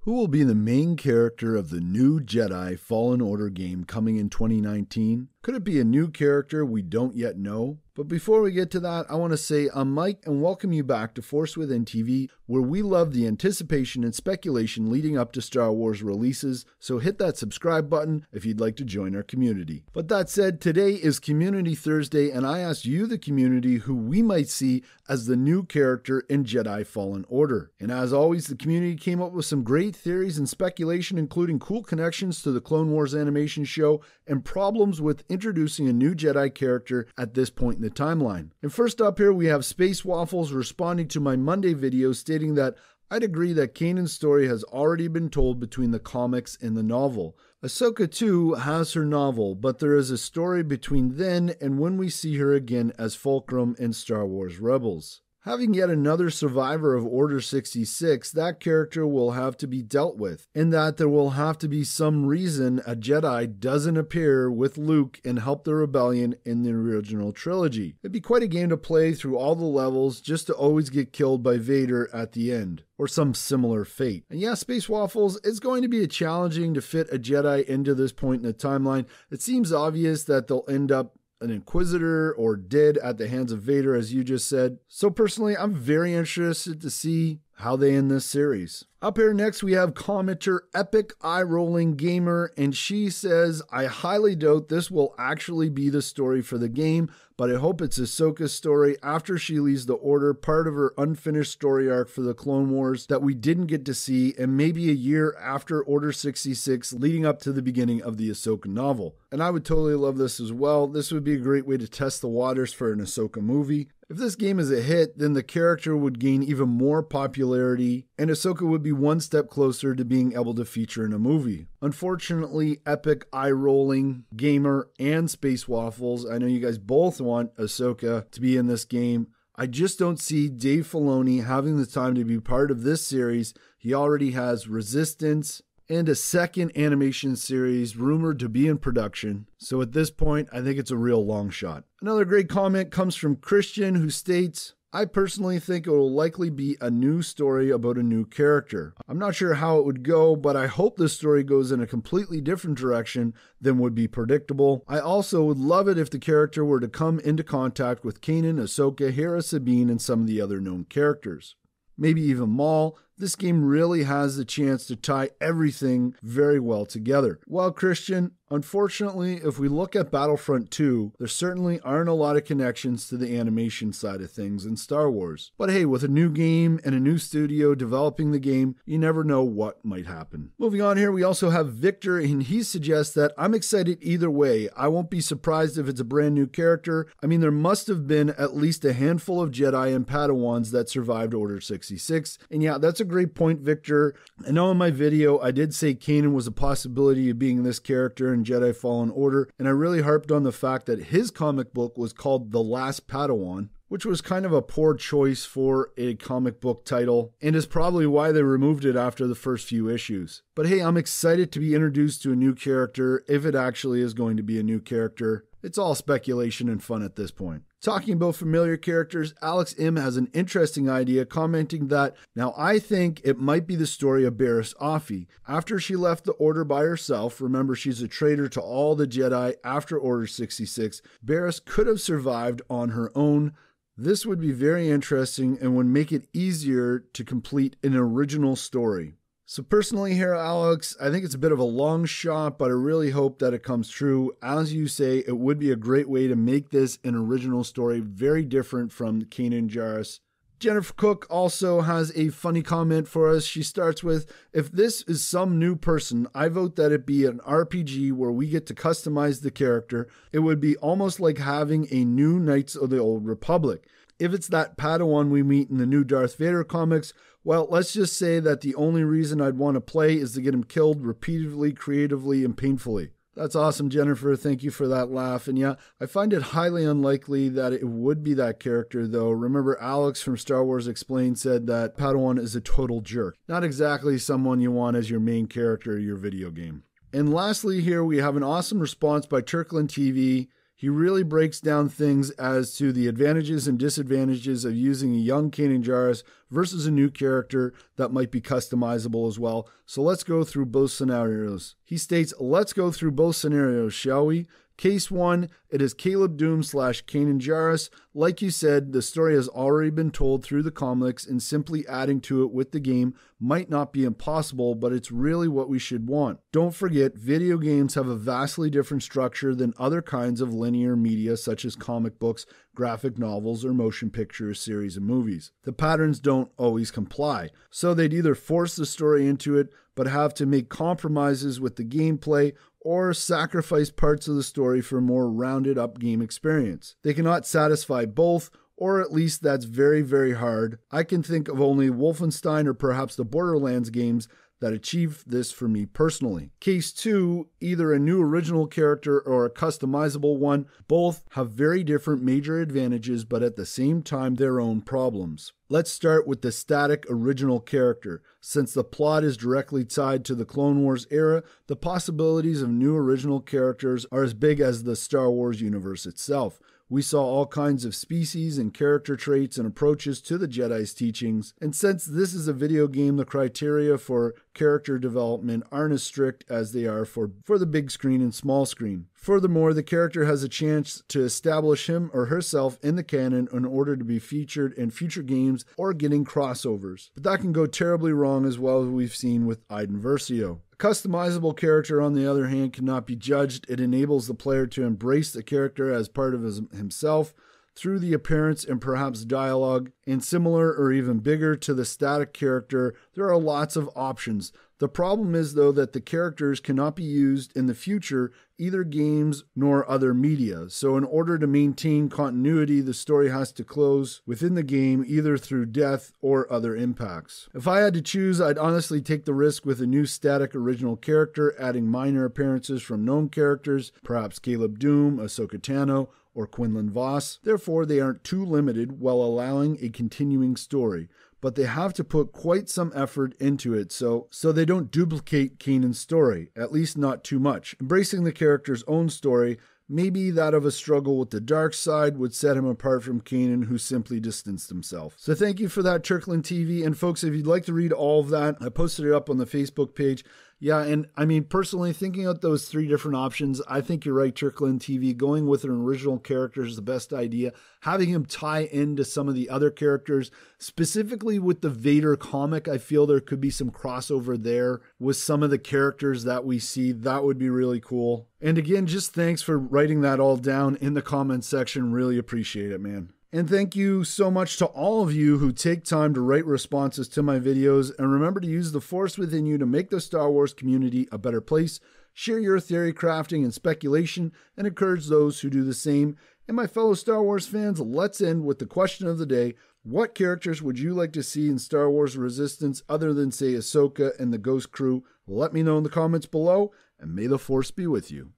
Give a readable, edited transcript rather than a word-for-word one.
Who will be the main character of the new Jedi Fallen Order game coming in 2019? Could it be a new character we don't yet know? But before we get to that, I want to say I'm Mike and welcome you back to Force Within TV, where we love the anticipation and speculation leading up to Star Wars releases, so hit that subscribe button if you'd like to join our community. But that said, today is Community Thursday and I asked you, the community, who we might see as the new character in Jedi Fallen Order. And as always, the community came up with some great theories and speculation, including cool connections to the Clone Wars animation show and problems with introducing a new Jedi character at this point in the timeline. And first up here, we have Space Waffles responding to my Monday video stating that I'd agree that Kanan's story has already been told between the comics and the novel. Ahsoka too has her novel, but there is a story between then and when we see her again as Fulcrum in Star Wars Rebels. Having yet another survivor of Order 66, that character will have to be dealt with, in that there will have to be some reason a Jedi doesn't appear with Luke and help the rebellion in the original trilogy. It'd be quite a game to play through all the levels just to always get killed by Vader at the end, or some similar fate. And yeah, Space Waffles, it's going to be challenging to fit a Jedi into this point in the timeline. It seems obvious that they'll end up an Inquisitor or dead at the hands of Vader, as you just said. So personally, I'm very interested to see how they end this series. Up here next, we have commenter Epic Eye Rolling Gamer, and she says, I highly doubt this will actually be the story for the game, but I hope it's Ahsoka's story after she leaves the Order, part of her unfinished story arc for the Clone Wars that we didn't get to see, and maybe a year after Order 66 leading up to the beginning of the Ahsoka novel. And I would totally love this as well. This would be a great way to test the waters for an Ahsoka movie. If this game is a hit, then the character would gain even more popularity, and Ahsoka would be one step closer to being able to feature in a movie. Unfortunately, Epic Eye Rolling Gamer and Space Waffles, I know you guys both want Ahsoka to be in this game. I just don't see Dave Filoni having the time to be part of this series. He already has Resistance and a second animation series rumored to be in production. So at this point, I think it's a real long shot. Another great comment comes from Christian, who states, I personally think it will likely be a new story about a new character. I'm not sure how it would go, but I hope the story goes in a completely different direction than would be predictable. I also would love it if the character were to come into contact with Kanan, Ahsoka, Hera, Sabine, and some of the other known characters. Maybe even Maul. This game really has the chance to tie everything very well together. Well, Christian, unfortunately, if we look at Battlefront 2, there certainly aren't a lot of connections to the animation side of things in Star Wars. But hey, with a new game and a new studio developing the game, you never know what might happen. Moving on here, we also have Victor, and he suggests that I'm excited either way. I won't be surprised if it's a brand new character. I mean, there must have been at least a handful of Jedi and Padawans that survived Order 66. And yeah, that's a great point, Victor. I know in my video I did say Kanan was a possibility of being this character in Jedi Fallen Order, and I really harped on the fact that his comic book was called The Last Padawan, which was kind of a poor choice for a comic book title, and is probably why they removed it after the first few issues. But hey, I'm excited to be introduced to a new character, if it actually is going to be a new character. It's all speculation and fun at this point. Talking about familiar characters, Alex M has an interesting idea, commenting that, now I think it might be the story of Barriss Offee. After she left the Order by herself, remember she's a traitor to all the Jedi after Order 66, Barriss could have survived on her own. This would be very interesting and would make it easier to complete an original story. So personally here, Alex, I think it's a bit of a long shot, but I really hope that it comes true. As you say, it would be a great way to make this an original story, very different from Kanan Jarrus. Jennifer Cook also has a funny comment for us. She starts with, if this is some new person, I vote that it be an RPG where we get to customize the character. It would be almost like having a new Knights of the Old Republic. If it's that Padawan we meet in the new Darth Vader comics, well, let's just say that the only reason I'd want to play is to get him killed repeatedly, creatively, and painfully. That's awesome, Jennifer. Thank you for that laugh. And yeah, I find it highly unlikely that it would be that character, though. Remember, Alex from Star Wars Explained said that Padawan is a total jerk. Not exactly someone you want as your main character of your video game. And lastly here, we have an awesome response by Turkland TV. He really breaks down things as to the advantages and disadvantages of using a young Kanan Jarrus versus a new character that might be customizable as well. So let's go through both scenarios. He states, let's go through both scenarios, shall we? Case 1, it is Caleb Doom / Kanan Jarrus. Like you said, the story has already been told through the comics, and simply adding to it with the game might not be impossible, but it's really what we should want. Don't forget, video games have a vastly different structure than other kinds of linear media such as comic books, graphic novels, or motion pictures, series, and movies. The patterns don't always comply, so they'd either force the story into it, but have to make compromises with the gameplay, or sacrifice parts of the story for a more rounded up game experience. They cannot satisfy both, or at least that's very, very hard. I can think of only Wolfenstein or perhaps the Borderlands games that achieve this for me personally. Case 2, either a new original character or a customizable one, both have very different major advantages, but at the same time their own problems. Let's start with the static original character. Since the plot is directly tied to the Clone Wars era, the possibilities of new original characters are as big as the Star Wars universe itself. We saw all kinds of species and character traits and approaches to the Jedi's teachings, and since this is a video game, the criteria for character development aren't as strict as they are for the big screen and small screen. Furthermore, the character has a chance to establish him or herself in the canon in order to be featured in future games or getting crossovers. But that can go terribly wrong, as well as we've seen with Iden Versio. A customizable character, on the other hand, cannot be judged. It enables the player to embrace the character as part of himself through the appearance and perhaps dialogue. And similar or even bigger to the static character, there are lots of options. The problem is, though, that the characters cannot be used in the future, either games nor other media. So in order to maintain continuity, the story has to close within the game, either through death or other impacts. If I had to choose, I'd honestly take the risk with a new static original character, adding minor appearances from known characters, perhaps Caleb Doom, Ahsoka Tano, or Quinlan Voss. Therefore, they aren't too limited while allowing a continuing story, but they have to put quite some effort into it so they don't duplicate Kanan's story, at least not too much. Embracing the character's own story, maybe that of a struggle with the dark side, would set him apart from Kanan, who simply distanced himself. So thank you for that, Turkland TV. And folks, if you'd like to read all of that, I posted it up on the Facebook page. Yeah, and I mean, personally, thinking out those 3 different options, I think you're right, Turkland TV. Going with an original character is the best idea. Having him tie into some of the other characters, specifically with the Vader comic, I feel there could be some crossover there with some of the characters that we see. That would be really cool. And again, just thanks for writing that all down in the comments section. Really appreciate it, man. And thank you so much to all of you who take time to write responses to my videos. And remember to use the force within you to make the Star Wars community a better place. Share your theory crafting and speculation, and encourage those who do the same. And my fellow Star Wars fans, let's end with the question of the day. What characters would you like to see in Star Wars Resistance other than, say, Ahsoka and the Ghost Crew? Let me know in the comments below, and may the force be with you.